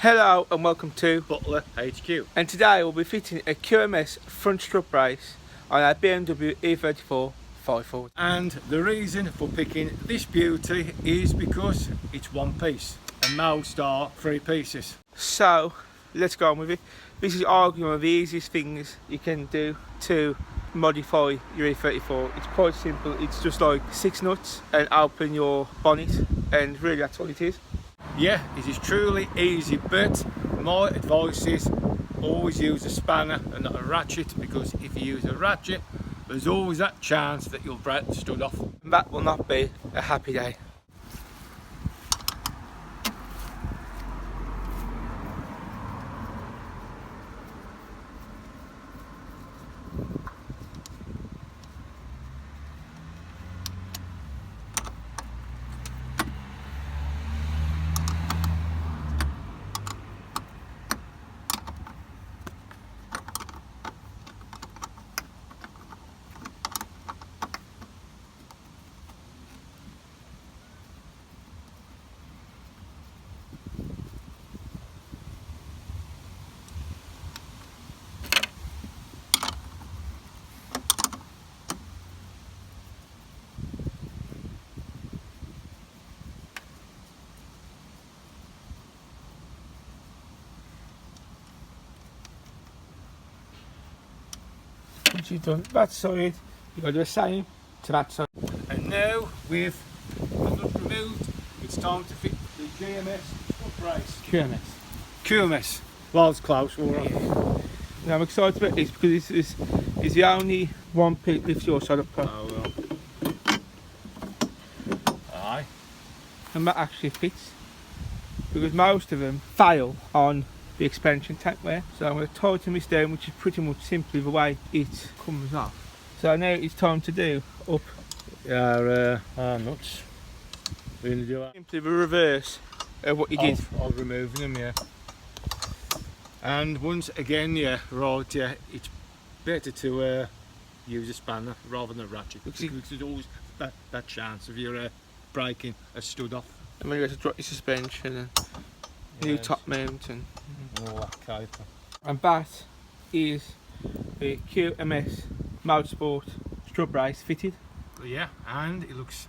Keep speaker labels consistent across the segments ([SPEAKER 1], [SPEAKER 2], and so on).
[SPEAKER 1] Hello and welcome to
[SPEAKER 2] Butler-HQ.
[SPEAKER 1] And today we'll be fitting a QMS front strut brace on our BMW E34 540.
[SPEAKER 2] And the reason for picking this beauty is because it's one piece and most are three pieces.
[SPEAKER 1] So let's go on with it. This is arguably one of the easiest things you can do to modify your E34. It's quite simple. It's just like 6 nuts and open your bonnet, and really that's all it is.
[SPEAKER 2] Yeah, it is truly easy, but my advice is always use a spanner and not a ratchet, because if you use a ratchet, there's always that chance that you'll break the stud off.
[SPEAKER 1] And that will not be a happy day. Once you've done that side, you've got to do the same to that side.
[SPEAKER 2] And now with the nut removed, it's time to fit the QMS strut brace. QMS. Well, it's close, all right.
[SPEAKER 1] Yeah. Now I'm excited about this because this is the only one piece that lifts your side up.
[SPEAKER 2] Oh well. Aye.
[SPEAKER 1] And that actually fits, because most of them fail on the expansion tank wear. So I'm going to tighten this down, which is pretty much simply the way it comes off. So now it's time to do up
[SPEAKER 2] Our nuts. We're going to do that.
[SPEAKER 1] simply the reverse of what you did.
[SPEAKER 2] Of removing them, yeah. And once again, yeah, right, yeah, it's better to use a spanner rather than a ratchet, because there's always that chance of you breaking a stud off.
[SPEAKER 1] And then you have to drop your suspension and new top mount and
[SPEAKER 2] all that caper.
[SPEAKER 1] And that is the QMS Motorsport strut brace fitted.
[SPEAKER 2] Yeah, and it looks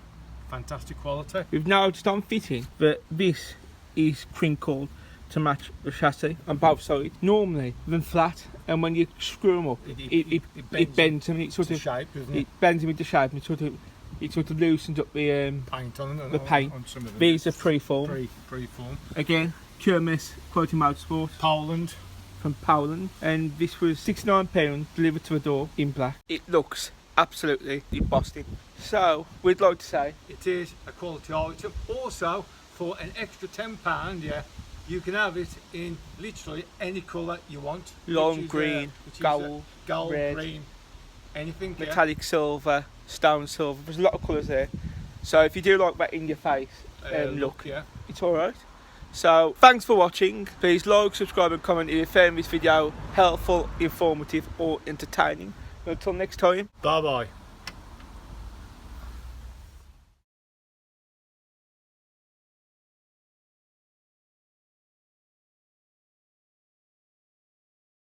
[SPEAKER 2] fantastic quality.
[SPEAKER 1] We've noticed on fitting that this is crinkled to match the chassis on both sides. Normally they're flat, and when you screw them up, it bends them. It sort of
[SPEAKER 2] shape, doesn't
[SPEAKER 1] it bends them into shape, and it sort of loosens up the
[SPEAKER 2] paint on them.
[SPEAKER 1] The paint.
[SPEAKER 2] On some of them.
[SPEAKER 1] These are pre-form.
[SPEAKER 2] Pre-form.
[SPEAKER 1] Again, QMS Quality Motorsport.
[SPEAKER 2] Poland.
[SPEAKER 1] From Poland, and this was £69 delivered to a door in black. It looks absolutely embossed in. So we'd like to say
[SPEAKER 2] it is a quality item. Also, for an extra £10, yeah, you can have it in literally any colour you want.
[SPEAKER 1] Lime green, gold, red,
[SPEAKER 2] green, anything.
[SPEAKER 1] Metallic silver, stone silver. There's a lot of colours there. So if you do like that in your face look,
[SPEAKER 2] yeah,
[SPEAKER 1] it's alright. So thanks for watching. Please like, subscribe and comment if you found this video helpful, informative or entertaining. Until next time.
[SPEAKER 2] Bye bye.